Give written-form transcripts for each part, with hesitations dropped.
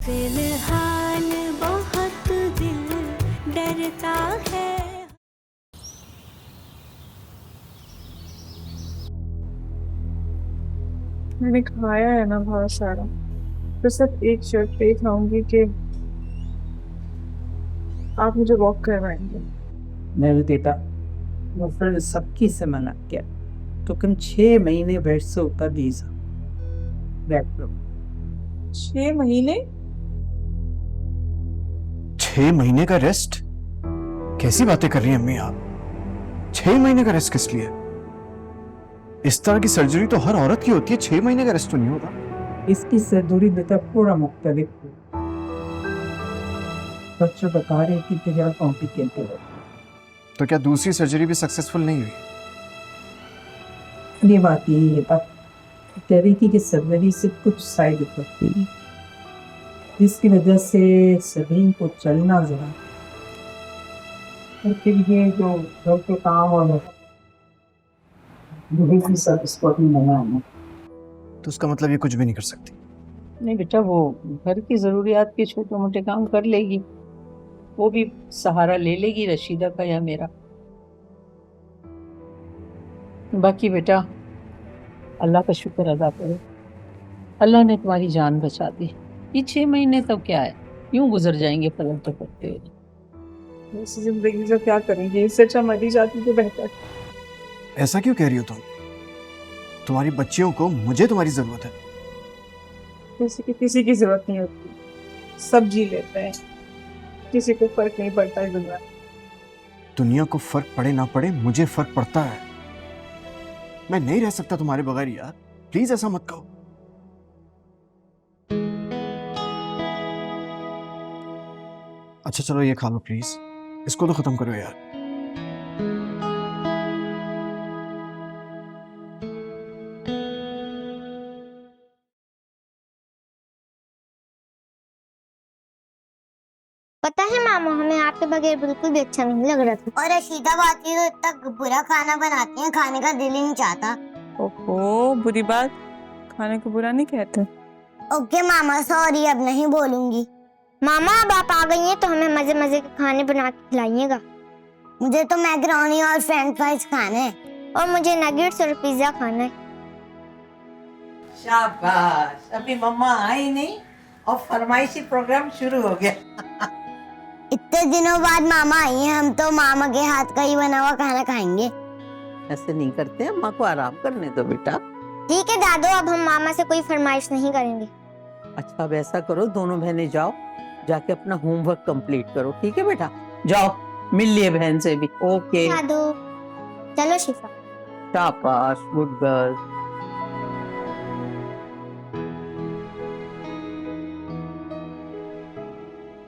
फिलहाल बहुत दिल डरता है। मैंने खाया है ना बहुत सारा, तो सिर्फ एक शर्ट पे ही खाऊंगी कि आप मुझे वॉक करवाएंगे। मैं भी देता, वो फिर सबकी से मना किया तो कम 6 महीने बेड से उतर नहीं सकता। बैठ लो। 6 महीने? 6 महीने का रेस्ट? कैसी बातें कर रही हैं अम्मी आप? 6 महीने का रेस्ट किस लिए? इस तरह की सर्जरी तो हर औरत की होती है, 6 महीने का रेस्ट तो नहीं होता। इसकी सर्जरी बेटा पूरा मुख्तलिफ है। बच्चों बता रहे कि तेरा कॉम्प्लिकेटेड है। तो क्या दूसरी सर्जरी भी सक्सेसफुल नहीं हुई? ये बात यही है पर तरीके की सर्जरी से कुछ साइड इफेक्ट हुई, जिसकी वजह से सभी को चलना जरा, और फिर ये जो घर के काम और भी सब इसको अपनी बनाना। तो उसका मतलब ये कुछ भी नहीं कर सकती? नहीं बेटा, वो घर की जरूरियात के छोटे मोटे काम कर लेगी, वो भी सहारा ले लेगी रशीदा का या मेरा। बाकी बेटा अल्लाह का शुक्र अदा करो, अल्लाह ने तुम्हारी जान बचा दी। ये 6 महीने तो क्या है, यूं गुजर जाएंगे पलक झपकते हुए। इस जिंदगी से क्या करेंगे, इससे अच्छा मर ही जाती तो बेहतर। ऐसा क्यों कह रही हो तुम? तुम्हारी बच्चियों को मुझे तुम्हारी जरूरत है। किसी की जरूरत नहीं होती, सब जी लेते हैं, किसी को फर्क नहीं पड़ता इस दुनिया में। दुनिया को फर्क पड़े ना पड़े, मुझे फर्क पड़ता है। मैं नहीं रह सकता तुम्हारे बगैर यार, प्लीज ऐसा मत कहो। अच्छा चलो ये खा लो प्लीज, इसको तो खत्म करो यार। पता है मामा, हमें आपके बगैर बिल्कुल भी अच्छा नहीं लग रहा था। और रशीदा बाती तो इतना बुरा खाना बनाती है, खाने का दिल ही नहीं चाहता। ओहो, बुरी बात, खाने को बुरा नहीं कहते। ओके मामा, सॉरी, अब नहीं बोलूंगी। मामा अब आप आ गई हैं तो हमें मजे मजे के खाने बना के खिलाइएगा। मुझे तो मैकरोनी और फ्रेंच फ्राइज खाने हैं, और मुझे नगेट्स और पिज्जा खाना है। शाबाश, अभी मम्मा आई नहीं और फरमाइशी प्रोग्राम शुरू हो गया। इतने दिनों बाद मामा आई हैं, हम तो मामा के हाथ का ही बना हुआ खाना खाएंगे। ऐसे नहीं करते, अम्मा को आराम करने दो बेटा। ठीक है दादू, अब हम मामा से कोई फरमाइश नहीं करेंगे। अच्छा अब ऐसा करो, दोनों बहनें जाओ, जाके अपना होमवर्क कंप्लीट करो, ठीक है बेटा? जाओ मिल लिए बहन से भी। ओके दादू चलो शिफा। शाबाश, गुड गर्ल।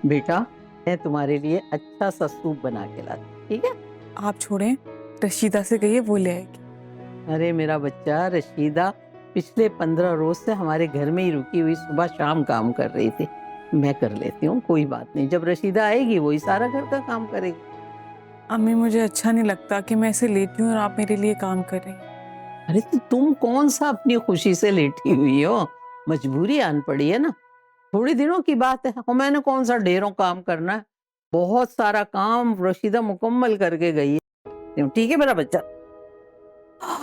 बेटा मैं तुम्हारे लिए अच्छा सा सूप बना के लाती, ठीक है? आप छोड़ें, रशीदा से कहिए वो ले आएगी। अरे मेरा बच्चा, रशीदा पिछले 15 रोज से हमारे घर में ही रुकी हुई सुबह शाम काम कर रही थी। मैं कर लेती हूँ, कोई बात नहीं। जब रशीदा आएगी वही सारा घर का काम करेगी। अम्मी मुझे अच्छा नहीं लगता कि मैं ऐसे लेटी हूँ और आप मेरे लिए काम कर रही हैं। अरे तो तुम कौन सा अपनी खुशी से लेटी हुई हो, मजबूरी आन पड़ी है ना, थोड़ी दिनों की बात है। और मैंने कौन सा ढेरों काम करना है, बहुत सारा काम रशीदा मुकम्मल करके गई है। ठीक है मेरा बच्चा,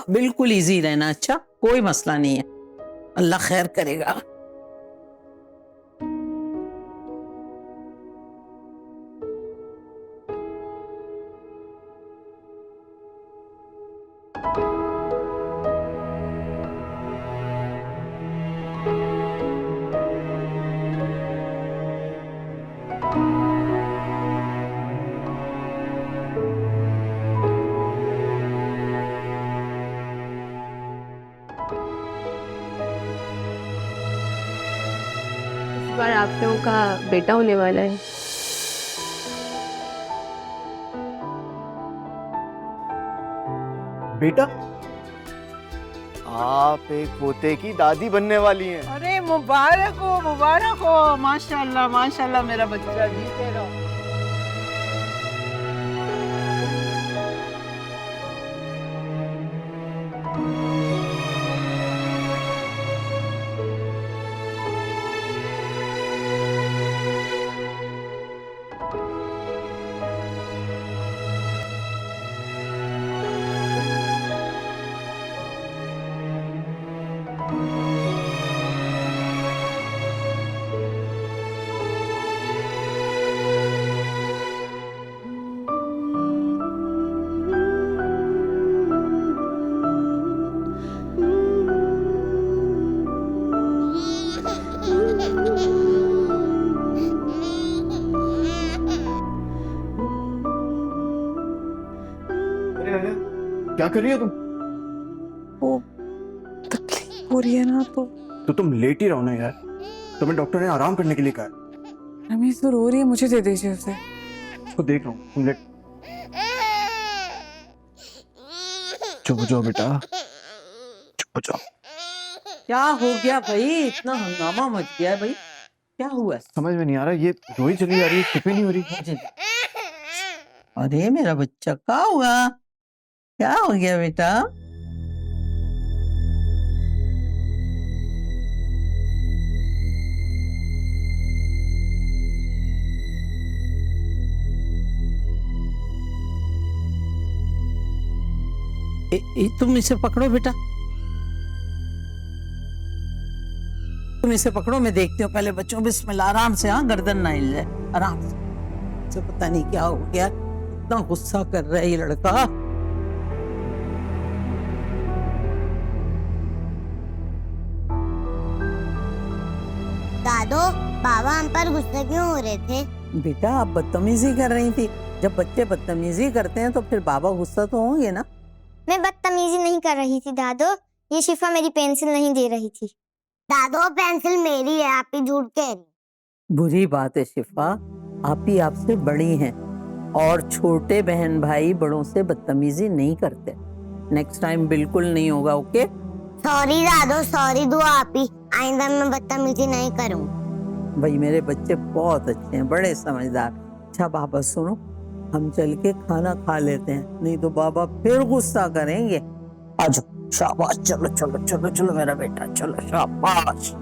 बिल्कुल इजी रहना, अच्छा कोई मसला नहीं है, अल्लाह खैर करेगा। इस बार आप लोगों का बेटा होने वाला है। बेटा, आप एक पोते की दादी बनने वाली हैं। अरे मुबारक हो माशाल्लाह माशाल्लाह, मेरा बच्चा जीते रहो। क्या कर रही हो तुम? वो तकलीफ हो रही है ना तो तुम लेट ही रहो ना यार, तुम्हें डॉक्टर ने आराम करने के लिए कहा है। रमीज तो रो रही है, मुझे दे दीजिए उसे। उसको देख रहा हूँ, तुम लेट। चुप हो जाओ बेटा, चुप हो जाओ। क्या हो गया भाई, इतना हंगामा मच गया है भाई, क्या हुआ है? समझ में नहीं आ रहा, ये रोई चली जा रही है, चुप ही नहीं हो रही। मुझे अरे मेरा बच्चा, क्या हुआ, क्या हो गया बेटा? तुम इसे पकड़ो बेटा, तुम इसे पकड़ो, मैं देखती हूँ पहले। बच्चों बिस्मिल्लाह, आराम से, हाँ, गर्दन ना हिल जाए, आराम से। इसे पता नहीं क्या हो गया, इतना गुस्सा कर रहा है ये लड़का। दादो, बाबा हम पर गुस्सा क्यों हो रहे थे? बेटा आप बदतमीजी कर रही थी, जब बच्चे बदतमीजी करते हैं तो फिर बाबा गुस्सा तो होंगे ना। मैं बदतमीजी नहीं कर रही थी दादो, ये शिफा मेरी पेंसिल नहीं दे रही थी। दादो पेंसिल मेरी है, आप ही झूठ कह रही। बुरी बात है शिफा, आप ही आपसे बड़ी हैं और छोटे बहन भाई बड़ों से बदतमीजी नहीं करते। नेक्स्ट टाइम बिल्कुल नहीं होगा, ओके? सॉरी दादो, सॉरी दो आप ही, आइंदा मैं बदतमीजी नहीं करूँ। भाई मेरे बच्चे बहुत अच्छे हैं, बड़े समझदार। अच्छा बाबा सुनो, हम चल के खाना खा लेते हैं, नहीं तो बाबा फिर गुस्सा करेंगे। आज शाबाश, चलो चलो चलो चलो मेरा बेटा, चलो शाबाश।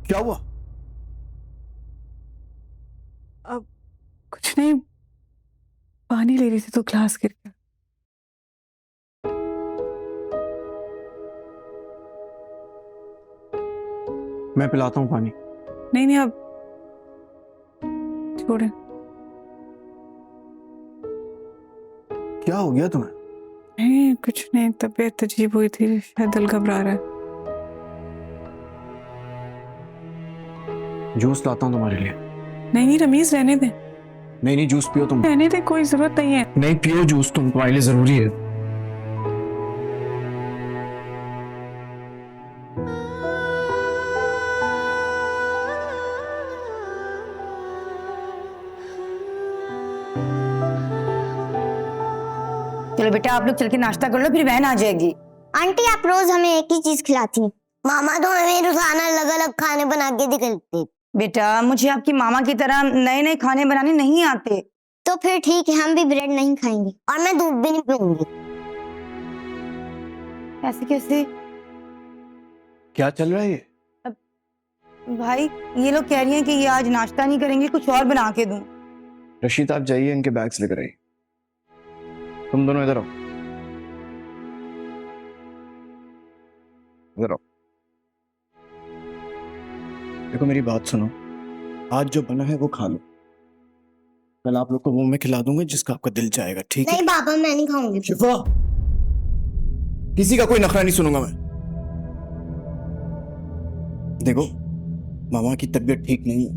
क्या हुआ? अब कुछ नहीं, पानी ले रही थी तो ग्लास गिर गया। मैं पिलाता हूँ पानी। नहीं नहीं, अब छोड़े। क्या हो गया तुम्हें? नहीं कुछ नहीं, तबीयत अजीब हुई थी, शायद दिल घबरा रहा है। जूस लाता हूँ तुम्हारे लिए। नहीं नहीं रमीज, रहने दे। नहीं नहीं, जूस पियो तुम। रहने दे, कोई जरूरत नहीं है। नहीं पियो जूस, तुम, तुम्हारे लिए जरूरी है। चलो बेटा आप लोग चल के नाश्ता कर लो, फिर बहन आ जाएगी। आंटी आप रोज हमें एक ही चीज खिलाती हैं। मामा तो हमें रोजाना अलग अलग खाने बना के दिखाती। बेटा मुझे आपकी मामा की तरह नए नए खाने बनाने नहीं आते। तो फिर ठीक है, हम भी ब्रेड नहीं खाएंगे और मैं दूध भी नहीं पीऊंगी। ऐसे कैसे क्या चल रहा है ये? भाई? ये लोग कह रही हैं कि ये आज नाश्ता नहीं करेंगे, कुछ और बना के दूं। रशीद आप जाइए, इनके बैग्स लेकर आइए। तुम दोनों इधर आओ, इधर आओ। देखो मेरी बात सुनो, आज जो बना है वो खा लो, कल आप लोग को वो मैं खिला दूंगा जिसका आपका दिल चाहेगा, ठीक है? नहीं पापा, मैं नहीं खाऊंगी। शिफा, किसी का कोई नखरा नहीं सुनूंगा मैं। देखो मामा की तबीयत ठीक नहीं है,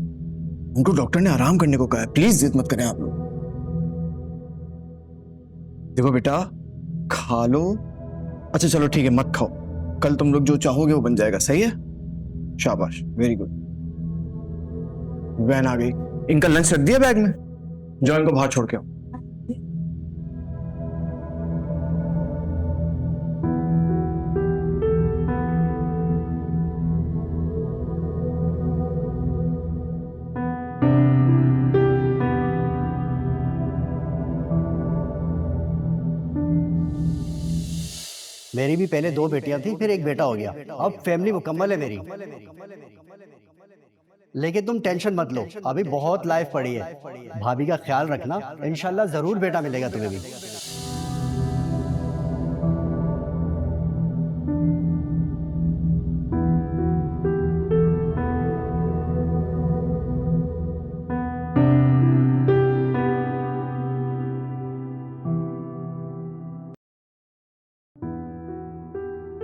उनको डॉक्टर ने आराम करने को कहा है, प्लीज जिद मत करें आप लोग। देखो बेटा खा लो। अच्छा चलो ठीक है, मत खाओ, कल तुम लोग जो चाहोगे वो बन जाएगा, सही है? शाबाश, वेरी गुड। वैन आ गई, इनका लंच रख दिया बैग में, जाओ इनको बाहर छोड़ के आओ। मेरी भी पहले 2 बेटियां थी, फिर एक बेटा हो गया, अब फैमिली मुकम्मल है मेरी। लेकिन तुम टेंशन मत लो, अभी बहुत लाइफ पड़ी है। भाभी का ख्याल रखना, इंशाल्लाह जरूर बेटा मिलेगा तुम्हें भी।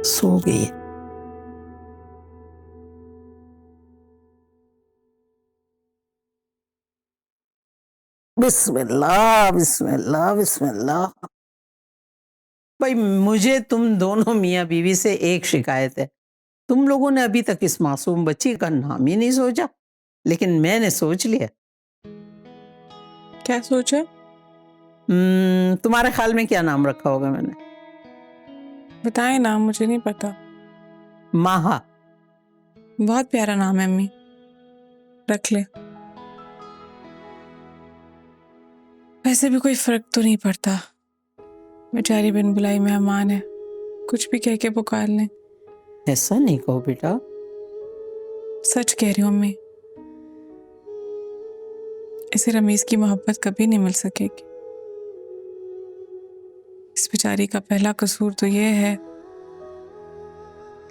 सो गई है। बिस्मिल्लाह बिस्मिल्लाह बिस्मिल्लाह। भाई मुझे तुम दोनों मियाँ बीवी से एक शिकायत है, तुम लोगों ने अभी तक इस मासूम बच्ची का नाम ही नहीं सोचा, लेकिन मैंने सोच लिया। क्या सोचा? तुम्हारे ख्याल में क्या नाम रखा होगा मैंने? बताएं नाम, मुझे नहीं पता। माहा। बहुत प्यारा नाम है अम्मी, रख ले। वैसे भी कोई फर्क तो नहीं पड़ता, बेचारी बिन बुलाई मेहमान है, कुछ भी कह के पुकार लें। ऐसा नहीं कहो बेटा। सच कह रही हूँ अम्मी, इसे रमीज की मोहब्बत कभी नहीं मिल सकेगी। इस बेचारी का पहला कसूर तो ये है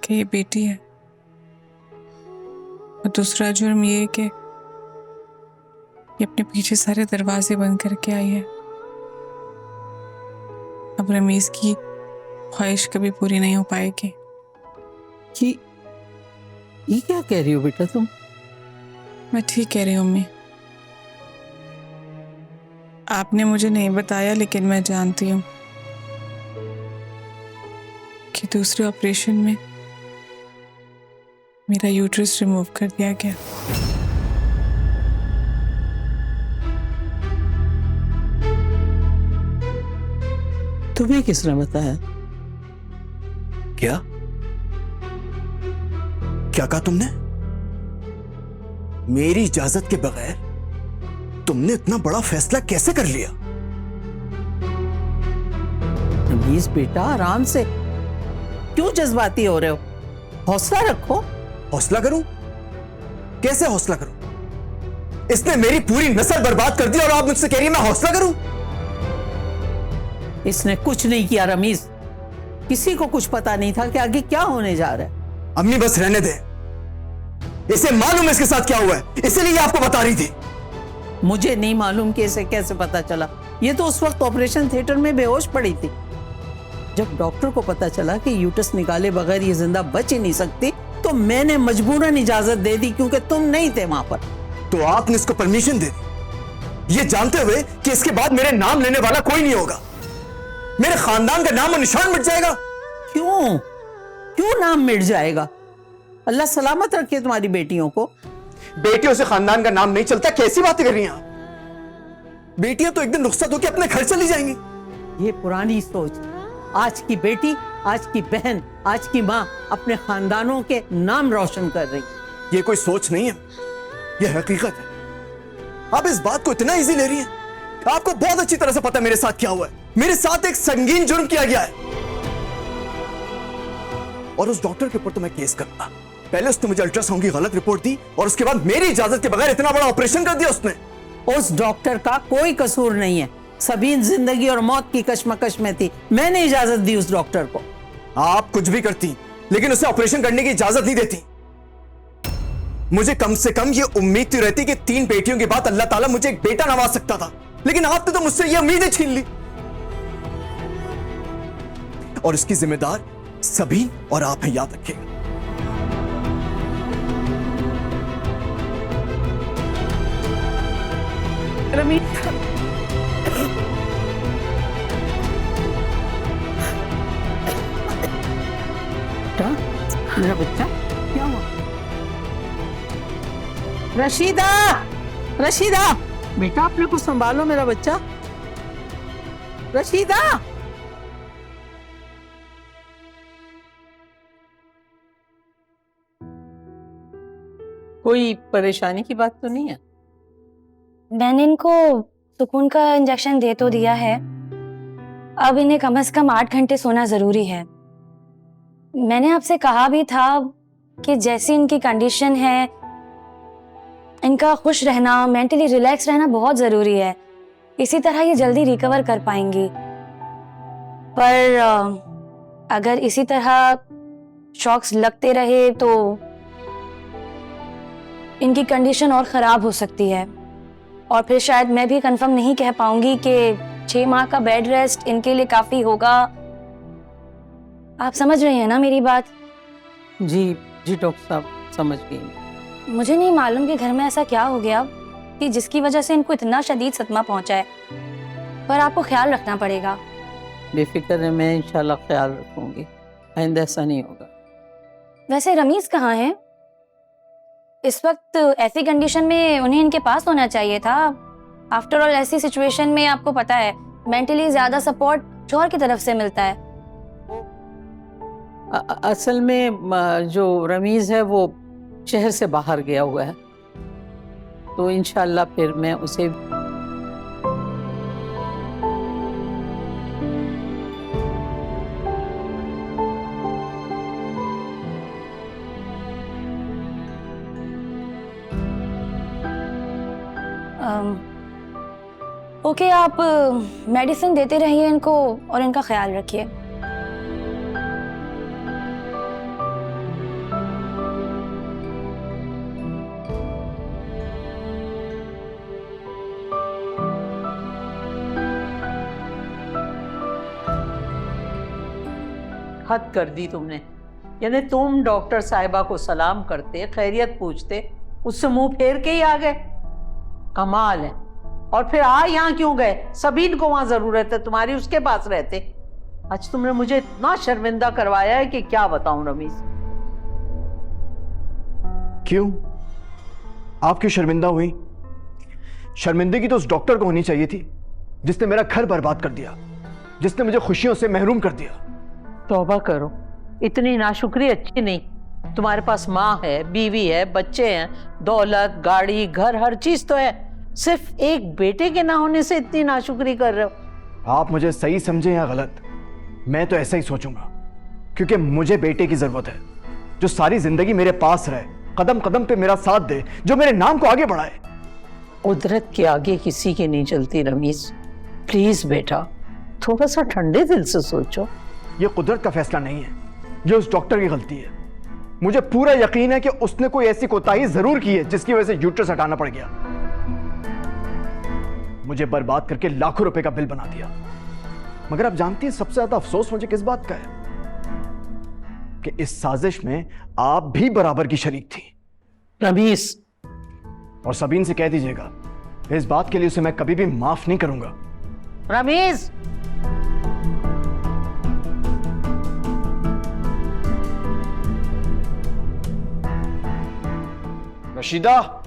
कि ये बेटी है, और दूसरा जुर्म ये कि ये अपने पीछे सारे दरवाजे बंद करके आई है। अब रमीज की ख्वाहिश कभी पूरी नहीं हो पाएगी। ये क्या कह रही हो बेटा तुम? मैं ठीक कह रही हूँ अम्मी, आपने मुझे नहीं बताया लेकिन मैं जानती हूँ कि दूसरे ऑपरेशन में मेरा यूट्रस रिमूव कर दिया गया। तुम्हें किसने बताया? क्या क्या कहा तुमने? मेरी इजाजत के बगैर तुमने इतना बड़ा फैसला कैसे कर लिया? रमीज बेटा आराम से, क्यों जज्बाती हो रहे हो? हौसला रखो। हौसला करूं? कैसे हौसला करूं? इसने मेरी पूरी नस्ल बर्बाद कर दी और आप मुझसे कह रही है मैं हौसला करूं? इसने कुछ नहीं किया रमीज, किसी को कुछ पता नहीं था कि आगे क्या होने जा रहा है। अम्मी बस रहने दे, इसे मालूम है इसके साथ क्या हुआ है, इसलिए ये आपको बता रही थी। मुझे नहीं मालूम कि इसे कैसे पता चला, ये तो उस वक्त ऑपरेशन थिएटर में बेहोश पड़ी थी। जब डॉक्टर को पता चला कि यूट्रस निकाले बगैर ये जिंदा बच ही नहीं सकती, तो मैंने मजबूरन इजाजत दे दी क्योंकि तुम नहीं थे वहां पर। तो आपने इसको परमिशन दे दी, ये जानते हुए कि इसके बाद मेरे नाम लेने वाला कोई नहीं होगा, मेरे खानदान का नाम और निशान मिट जाएगा। क्यों क्यों नाम मिट जाएगा? अल्लाह सलामत रखे तुम्हारी बेटियों को। बेटियों से खानदान का नाम नहीं चलता, कैसी बातें कर रही हैं आप? बेटियां तो एक दिन रुखसत होकर अपने घर चली जाएंगी। ये पुरानी सोच, आज की बेटी, आज की बहन, आज की माँ अपने खानदानों के नाम रोशन कर रही। ये कोई सोच नहीं है, ये हकीकत है। आप इस बात को इतना इजी ले रही हैं। आपको बहुत अच्छी तरह से पता है मेरे साथ क्या हुआ है। मेरे साथ एक संगीन जुर्म किया गया है और उस डॉक्टर के ऊपर तो मैं केस करूंगा। पहले उसने मुझे अल्ट्रासाउंड की गलत रिपोर्ट दी और उसके बाद मेरी इजाजत के बगैर इतना बड़ा ऑपरेशन कर दिया उसने। उस डॉक्टर का कोई कसूर नहीं है, सबीन जिंदगी और मौत की कशमकश में थी, मैंने इजाजत दी उस डॉक्टर को। आप कुछ भी करती लेकिन उसे ऑपरेशन करने की इजाजत नहीं देती। मुझे कम से कम ये उम्मीद तो रहती कि 3 बेटियों के बाद अल्लाह ताला मुझे एक बेटा नवाज सकता था, लेकिन आपने तो मुझसे ये उम्मीदें छीन ली। और इसकी जिम्मेदार सबीन और आप हैं, याद रखिएगा। रमीज, बेटा, मेरा बच्चा क्या हुआ? रशीदा, रशीदा बेटा अपने को संभालो, मेरा बच्चा। रशीदा, कोई परेशानी की बात तो नहीं है? मैंने इनको सुकून का इंजेक्शन दे तो दिया है, अब इन्हें कम से कम 8 घंटे सोना जरूरी है। मैंने आपसे कहा भी था कि जैसी इनकी कंडीशन है, इनका खुश रहना, मेंटली रिलैक्स रहना बहुत जरूरी है, इसी तरह ये जल्दी रिकवर कर पाएंगी। पर अगर इसी तरह शॉक्स लगते रहे तो इनकी कंडीशन और ख़राब हो सकती है, और फिर शायद मैं भी कंफर्म नहीं कह पाऊंगी कि 6 माह का बेड रेस्ट इनके लिए काफ़ी होगा आप समझ रहे हैं ना मेरी बात? जी जी डॉक्टर साहब, समझ गई। मुझे नहीं मालूम कि घर में ऐसा क्या हो गया कि जिसकी वजह से इनको इतना शदीद सदमा पहुंचा है, पर आपको ख्याल रखना पड़ेगा। बेफिक्र है, मैं इंशाल्लाह ख्याल रखूंगी, आइंदा ऐसा नहीं होगा। वैसे रमीज कहाँ है? इस वक्त ऐसी कंडीशन में उन्हें इनके पास होना चाहिए था। आफ्टर ऑल ऐसी सिचुएशन में आपको पता है मेंटली ज्यादा सपोर्ट शौहर की तरफ से मिलता है। असल में जो रमीज है वो शहर से बाहर गया हुआ है, तो इंशाल्लाह फिर मैं उसे ओके, आप मेडिसिन देते रहिए इनको और इनका ख्याल रखिए। हद कर दी तुमने। यानी तुम डॉक्टर साहिबा को सलाम करते, खैरियत पूछते, उससे मुंह फेर के ही आ गए। कमाल है। और फिर यहाँ क्यों गए? सबीन को वहां जरूरत है तुम्हारी, उसके पास रहते। आज तुमने मुझे इतना शर्मिंदा करवाया है कि क्या बताऊं रमीज। क्यों? आप क्यों शर्मिंदा हुई? शर्मिंदगी तो उस डॉक्टर को होनी चाहिए थी जिसने मेरा घर बर्बाद कर दिया, जिसने मुझे खुशियों से महरूम कर दिया। तौबा करो, इतनी नाशुक्री अच्छी नहीं। तुम्हारे पास माँ है, बीवी है, बच्चे हैं, दौलत, गाड़ी, घर, हर चीज तो है। सिर्फ एक बेटे के ना होने से इतनी नाशुक्री कर रहे हो। आप मुझे सही समझे या गलत, मैं तो ऐसा ही सोचूंगा, क्योंकि मुझे बेटे की जरूरत है जो सारी जिंदगी मेरे पास रहे, कदम कदम पे मेरा साथ दे, जो मेरे नाम को आगे बढ़ाए। कुदरत के आगे किसी की नहीं चलती रमीज। प्लीज बेटा, थोड़ा सा ठंडे दिल से सोचो। ये कुदरत का फैसला नहीं है, ये उस डॉक्टर की गलती है। मुझे पूरा यकीन है कि उसने कोई ऐसी कोताही जरूर की है जिसकी वजह से यूट्रस हटाना पड़ गया, मुझे बर्बाद करके लाखों रुपए का बिल बना दिया। मगर आप जानती हैं सबसे ज्यादा अफसोस मुझे किस बात का है? कि इस साजिश में आप भी बराबर की शरीक थी। रमीज, और सबीन से कह दीजिएगा, इस बात के लिए उसे मैं कभी भी माफ नहीं करूंगा। रमीज, रशीदा,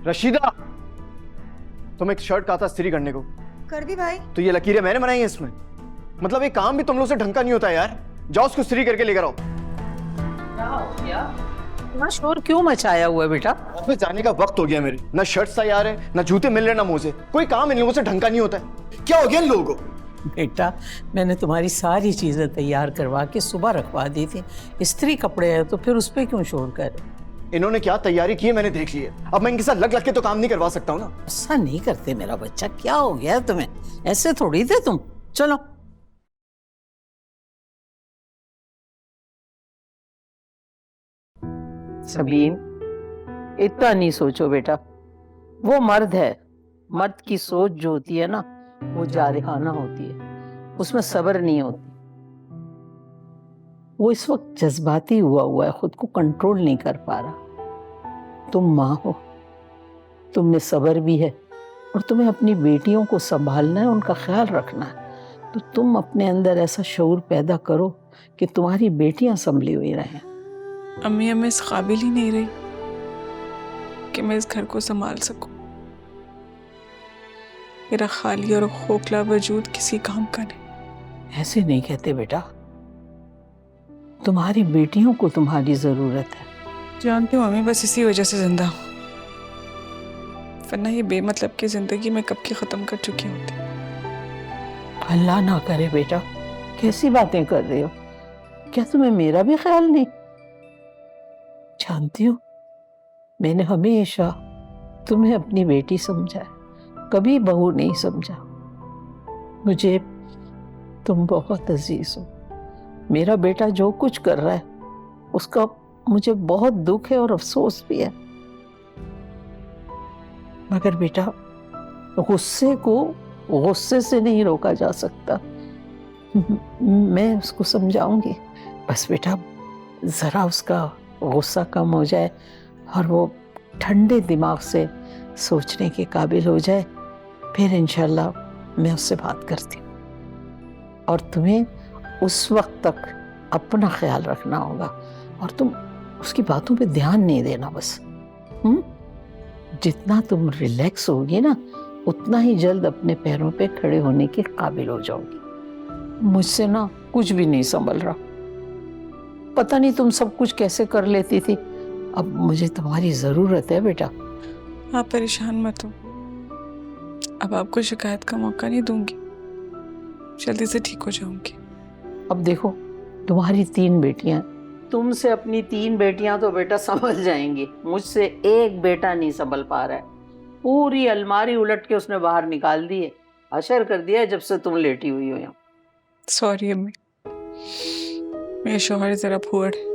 रशीदा, तुम एक शर्ट कहा था इस्त्री करने को, कर दी भाई। तो ये लकीरें मैंने बनाई हैं इसमें। मतलब ये काम भी तुम लोग से ढंग का नहीं होता यार। जाओ उसको इस्त्री करके लेकर आओ। इतना शोर क्यों मचाया हुआ है बेटा? ऑफिस जाने का वक्त हो गया मेरे। ना शर्ट तैयार है, ना जूते मिल रहे, ना मोजे। कोई काम इन लोगों से ढंग का नहीं होता है। क्या हो गया इन लोगों को? बेटा, मैंने तुम्हारी सारी चीजें तैयार करवा के सुबह रखवा दी थी। इस्त्री कपड़े हैं तो फिर उस पर क्यों शोर कर? इन्होंने क्या तैयारी की है मैंने देख ली है। अब मैं इनके साथ लग लग के तो काम नहीं करवा सकता हूँ ना। ऐसा नहीं करते मेरा बच्चा, क्या हो गया है तुम्हें? ऐसे थोड़ी थे तुम। चलो। सबीन, इतना नहीं सोचो बेटा। वो मर्द है, मर्द की सोच जो होती है ना, वो जारिहाना होती है, उसमें सब्र नहीं होती। वो इस वक्त जज्बाती हुआ है, खुद को कंट्रोल नहीं कर पा रहा। तुम माँ हो, तुम में सब्र भी है और तुम्हें अपनी बेटियों को संभालना है, उनका ख्याल रखना है। तो तुम अपने अंदर ऐसा शऊर पैदा करो कि तुम्हारी बेटियां संभली हुई रहें। अम्मी, मैं इस काबिल ही नहीं रही कि मैं इस घर को संभाल सकूं। मेरा खाली और खोखला वजूद किसी काम का नहीं। ऐसे नहीं कहते बेटा, तुम्हारी बेटियों को तुम्हारी जरूरत है। जानती हूँ अम्मी, बस इसी वजह से जिंदा हूँ, वरना ये बेमतलब की जिंदगी मैं कब की खत्म कर चुकी होती। अल्लाह ना करे बेटा, कैसी बातें कर रहे हो? क्या तुम्हें मेरा भी ख्याल नहीं? जानती हो, मैंने हमेशा तुम्हें अपनी बेटी समझा है, कभी बहू नहीं समझा। मुझे तुम बहुत अजीज हो। मेरा बेटा जो कुछ कर रहा है उसका मुझे बहुत दुख है और अफसोस भी है। मगर बेटा, गुस्से को गुस्से से नहीं रोका जा सकता, मैं उसको समझाऊंगी, बस बेटा ज़रा उसका गुस्सा कम हो जाए और वो ठंडे दिमाग से सोचने के काबिल हो जाए, फिर इंशाल्लाह मैं उससे बात करती हूँ। और तुम्हें उस वक्त तक अपना ख्याल रखना होगा और तुम उसकी बातों पे ध्यान नहीं देना बस। जितना तुम रिलैक्स होगी ना, उतना ही जल्द अपने पैरों पे खड़े होने के काबिल हो जाओगी। मुझसे ना कुछ भी नहीं संभल रहा, पता नहीं तुम सब कुछ कैसे कर लेती थी। अब मुझे तुम्हारी जरूरत है बेटा। आप परेशान मत हो, अब आपको शिकायत का मौका नहीं दूंगी, जल्दी से ठीक हो जाऊंगी। अब देखो तुम्हारी 3 बेटियां, तुमसे अपनी 3 बेटियां तो बेटा संभल जाएंगी, मुझसे एक बेटा नहीं संभल पा रहा है। पूरी अलमारी उलट के उसने बाहर निकाल दी है, अशर कर दिया है जब से तुम लेटी हुई हो यहाँ। सॉरी अम्मी, मेरे शौहर जरा फूहड़ है।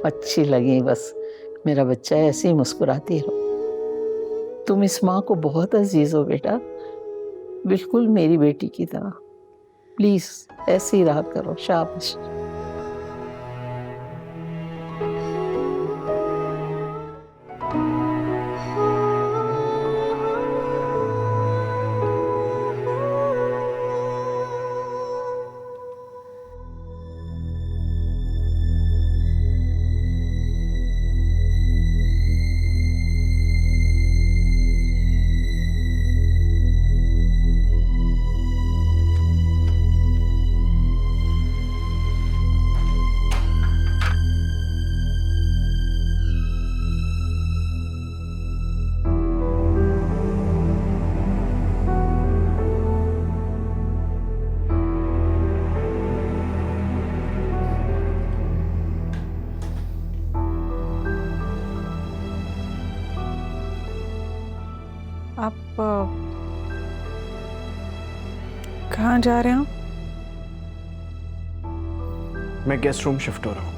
अच्छी लगी बस, मेरा बच्चा ऐसे ही मुस्कुराती रहो। तुम इस माँ को बहुत अजीज हो बेटा, बिल्कुल मेरी बेटी की तरह। प्लीज ऐसे ही रहा करो, शाबाश। आप कहाँ जा रहे हैं? मैं गेस्ट रूम शिफ्ट हो रहा हूँ।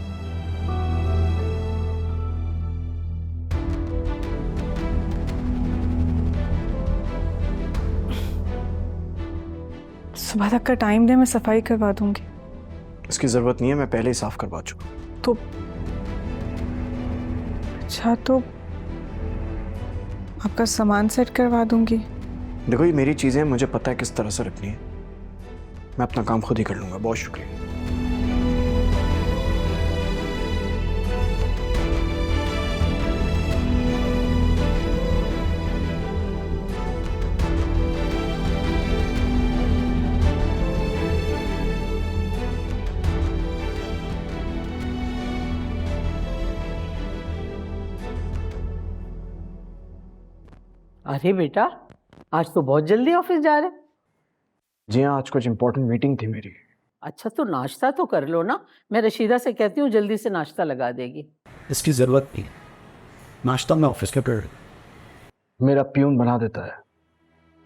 सुबह तक का टाइम दे, मैं सफाई करवा दूंगी। इसकी जरूरत नहीं है, मैं पहले ही साफ करवा चुका। तो अच्छा, तो आपका सामान सेट करवा दूंगी। देखो ये मेरी चीजें हैं, मुझे पता है किस तरह से रखनी है, मैं अपना काम खुद ही कर लूंगा। बहुत शुक्रिया। अरे बेटा, आज तो बहुत जल्दी ऑफिस जा रहे। जी हाँ, आज कुछ इंपॉर्टेंट मीटिंग थी मेरी। अच्छा तो नाश्ता तो कर लो ना, मैं रशीदा से कहती हूँ जल्दी से नाश्ता लगा देगी। इसकी जरूरत नहीं, नाश्ता मैं ऑफिस के पर मेरा प्यून बना देता है,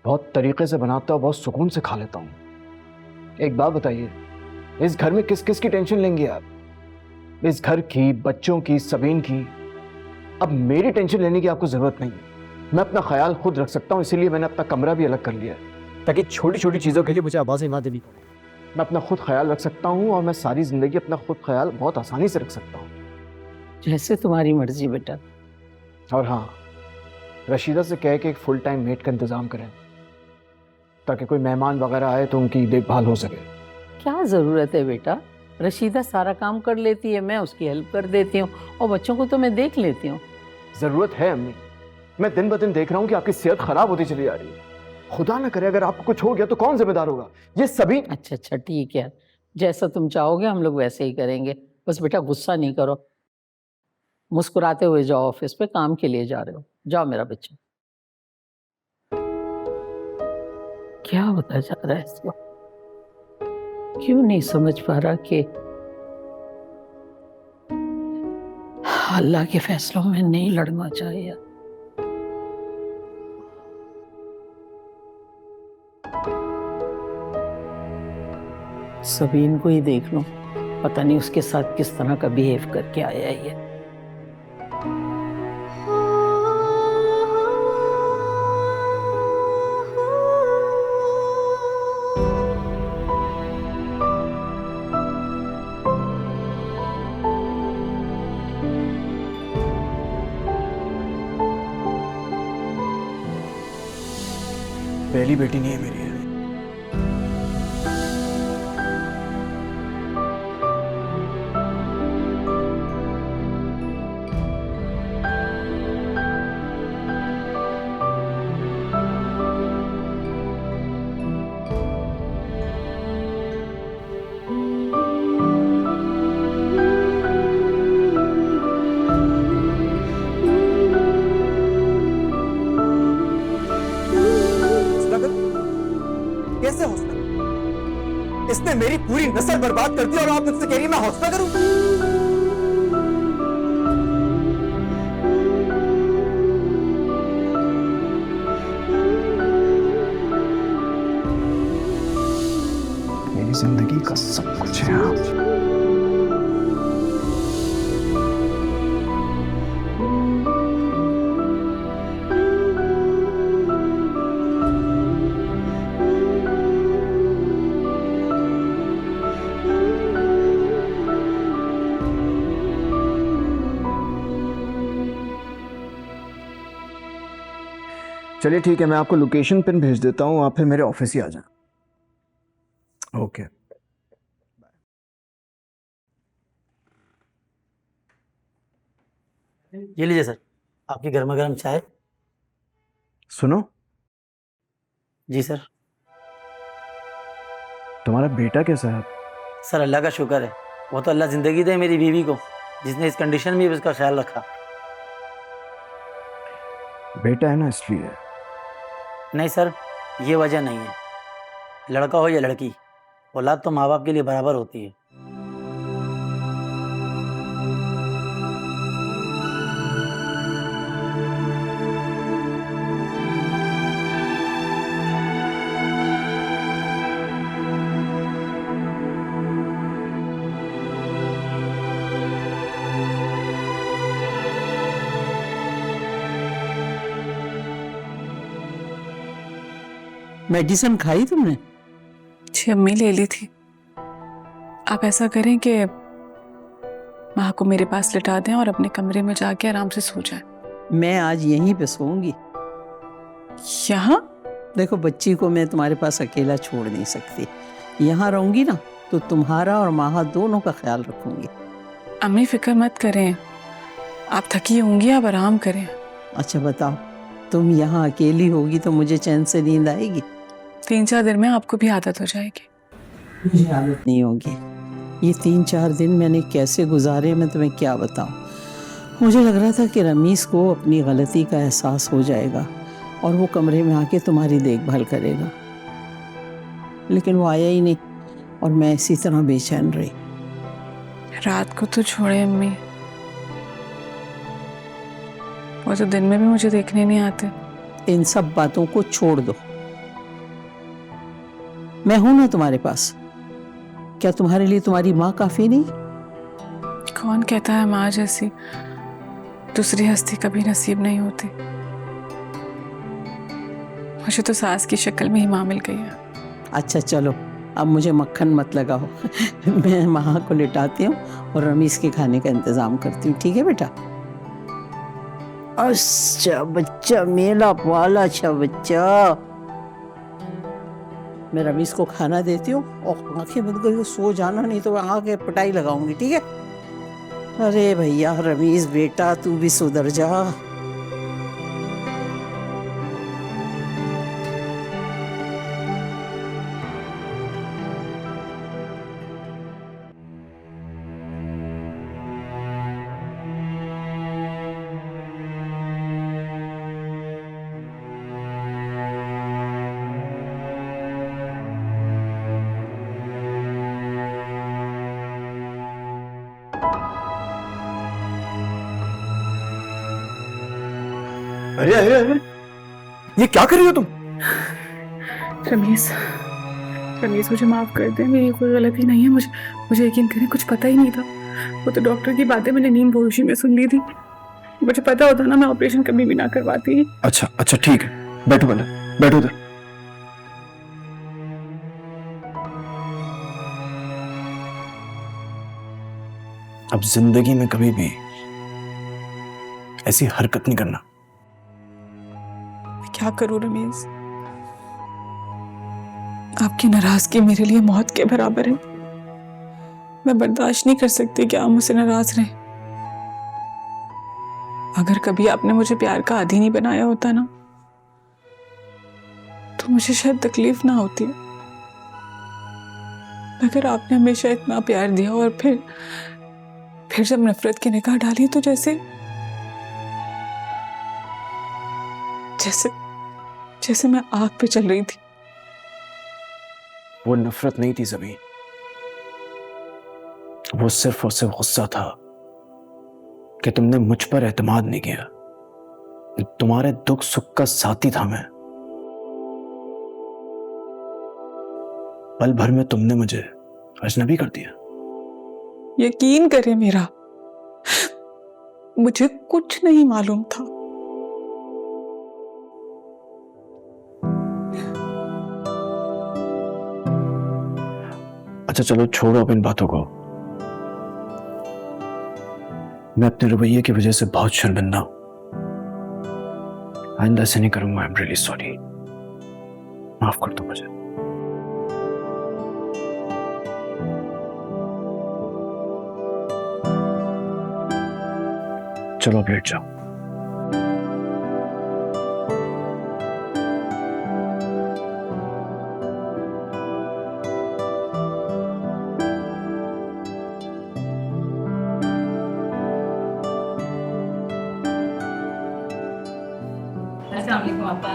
बहुत तरीके से बनाता है, बहुत सुकून से खा लेता हूँ। एक बात बताइए, इस घर में किस किस की टेंशन लेंगे आप? इस घर की, बच्चों की, सबीन की। अब मेरी टेंशन लेने की आपको जरूरत नहीं है। मैं अपना ख्याल खुद रख सकता हूँ, इसीलिए मैंने अपना कमरा भी अलग कर लिया है, ताकि छोटी छोटी चीज़ों के लिए मुझे आवाज़ें ना देनी पड़े। मैं अपना खुद ख्याल रख सकता हूँ और मैं सारी ज़िंदगी अपना खुद ख्याल बहुत आसानी से रख सकता हूँ। जैसे तुम्हारी मर्जी बेटा। और हाँ, रशीदा से कह के एक फुल टाइम मेड का इंतज़ाम करें, ताकि कोई मेहमान वगैरह आए तो उनकी देखभाल हो सके। क्या ज़रूरत है बेटा, रशीदा सारा काम कर लेती है, मैं उसकी हेल्प कर देती हूँ और बच्चों को तो मैं देख लेती हूँ। ज़रूरत है अम्मी, मैं दिन ब दिन देख रहा हूँ कि आपकी सेहत खराब होती चली जा रही है। खुदा ना करे अगर आपको कुछ हो गया तो कौन जिम्मेदार होगा? ये सभी। अच्छा अच्छा ठीक है, जैसा तुम चाहोगे हम लोग वैसे ही करेंगे। बस बेटा गुस्सा नहीं करो, मुस्कुराते हुए जाओ, ऑफिस पे काम के लिए जा रहे हो। जाओ मेरा बच्चा। क्या होता जा रहा है इसको, क्यों नहीं समझ पा रहा कि अल्लाह के फैसलों में नहीं लड़ना चाहिए। सबीन को ही देख लो, पता नहीं उसके साथ किस तरह का बिहेव करके आया है ये। पहली बेटी नहीं है मेरी। कैसे हौसला? इसने मेरी पूरी नस्ल बर्बाद कर दी और आप मुझसे कह रही है मैं हौसला करूं? मेरी जिंदगी का सब कुछ है आप। चलिए ठीक है, मैं आपको लोकेशन पिन भेज देता हूँ, आप फिर मेरे ऑफिस ही आ जाए। ओके। ये लीजिए सर, आपकी गर्मा गर्म चाय। सुनो। जी सर। तुम्हारा बेटा कैसा है? सर अल्लाह का शुक्र है, वो तो अल्लाह जिंदगी दे मेरी बीवी को, जिसने इस कंडीशन में भी उसका ख्याल रखा। बेटा है ना इसलिए। नहीं सर, ये वजह नहीं है। लड़का हो या लड़की, औलाद तो माँ बाप के लिए बराबर होती है। मेडिसिन खाई तुमने? जी अम्मी ले ली थी। आप ऐसा करें कि माँ को मेरे पास लिटा दें और अपने कमरे में जाके आराम से सो जाएं। मैं आज यहीं पे सोऊंगी। यहाँ? देखो बच्ची को मैं तुम्हारे पास अकेला छोड़ नहीं सकती, यहाँ रहूंगी ना तो तुम्हारा और माँ दोनों का ख्याल रखूंगी। अम्मी फिक्र मत करें, आप थकी होंगी, आप आराम करें। अच्छा बताओ, तुम यहाँ अकेली होगी तो मुझे चैन से नींद आएगी? 3-4 दिन में आपको भी आदत हो जाएगी। मुझे आदत नहीं होगी। ये 3-4 दिन मैंने कैसे गुजारे मैं तुम्हें क्या बताऊं। मुझे लग रहा था कि रमीज़ को अपनी गलती का एहसास हो जाएगा और वो कमरे में आके तुम्हारी देखभाल करेगा, लेकिन वो आया ही नहीं और मैं इसी तरह बेचैन रही। रात को तो छोड़े अम्मी, वो तो दिन में भी मुझे देखने नहीं आते। इन सब बातों को छोड़ दो, मैं हूं ना तुम्हारे पास। क्या तुम्हारे लिए तुम्हारी माँ काफी नहीं? कौन कहता है माँ जैसी दूसरी हस्ती कभी नसीब नहीं होती। मुझे तो सास की शक्ल में ही माँ मिल गई है। अच्छा चलो, अब मुझे मक्खन मत लगाओ। मैं माँ को लिटाती हूँ और रमीज़ के खाने का इंतजाम करती हूँ, ठीक है बेटा? अच्छा बच्चा मेरा वाला, अच्छा बच्चा। मैं रमीज़ को खाना देती हूँ और आंखें बंद करके सो जाना, नहीं तो आके पिटाई लगाऊंगी, ठीक है? अरे भैया रमीज़ बेटा, तू भी सुधर जा। अरे अरे अरे, ये क्या कर रही हो तुम? रमीज़, रमीज़ मुझे माफ कर दे, मेरी कोई गलती नहीं है। मुझे यकीन करें, कुछ पता ही नहीं था। वो तो डॉक्टर की बातें मैंने नींद बेहोशी में सुन ली थी। मुझे पता होता ना, मैं ऑपरेशन कभी भी ना करवाती। अच्छा अच्छा ठीक है, बैठो पहले, बैठो उधर। अब जिंदगी में कभी भी ऐसी हरकत नहीं करना। क्या करूं रमीज़, आपकी नाराजगी मेरे लिए मौत के बराबर है। मैं बर्दाश्त नहीं कर सकती कि आप मुझसे नाराज रहें। अगर कभी आपने मुझे प्यार का आदी नहीं बनाया होता ना, तो मुझे शायद तकलीफ ना होती। मगर आपने हमेशा इतना प्यार दिया और फिर जब नफरत की निगाह डाली तो जैसे मैं आग पे चल रही थी। वो नफरत नहीं थी ज़मीन, वो सिर्फ और सिर्फ गुस्सा था कि तुमने मुझ पर एतमाद नहीं किया। तुम्हारे दुख सुख का साथी था मैं। पल भर में तुमने मुझे अजनबी कर दिया। यकीन करें मेरा, मुझे कुछ नहीं मालूम था। अच्छा चलो छोड़ो अब इन बातों को। मैं अपने रवैये की वजह से बहुत शर्मिंदा हूं। आइंदा ऐसे नहीं करूंगा। I am really sorry. माफ कर दो मुझे। चलो अब लेट जाओ। अस्सलाम वालेकुम पापा।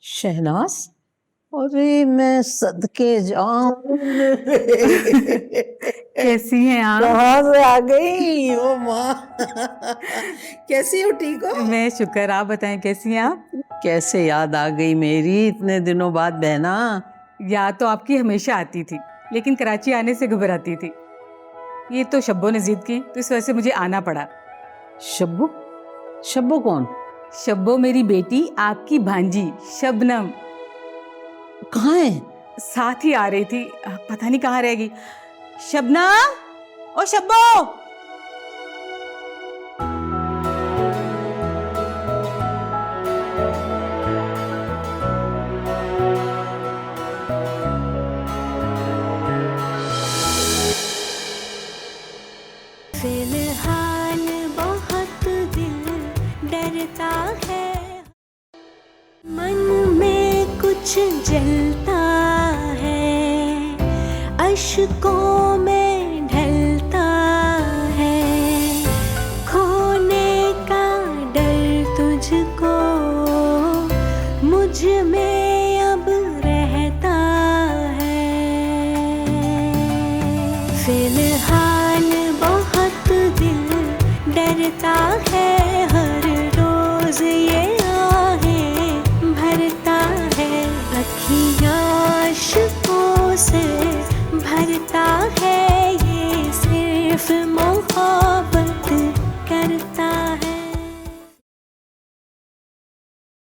शहनाज, अरे मैं सदके जाऊं। कैसी हैं आप? कहाँ से आ गई ओ माँ? कैसी हो? ठीक हो? मैं शुक्र, आप बताएं कैसी हैं आप? कैसे याद आ गई मेरी इतने दिनों बाद बहना? याद तो आपकी हमेशा आती थी, लेकिन कराची आने से घबराती थी। ये तो शब्बो ने जिद की तो इस वजह से मुझे आना पड़ा। शब्बो? शब्बो कौन? शब्बो मेरी बेटी, आपकी भांजी शबनम। कहाँ है? साथ ही आ रही थी, पता नहीं कहाँ रहेगी। शबनम, ओ शब्बो। फिलहाल बहुत दिल डरता है, मन में कुछ जलता है, अश्कों में ढलता है, खोने का डर तुझको मुझ में अब रहता है। फिलहाल बहुत दिल डरता है।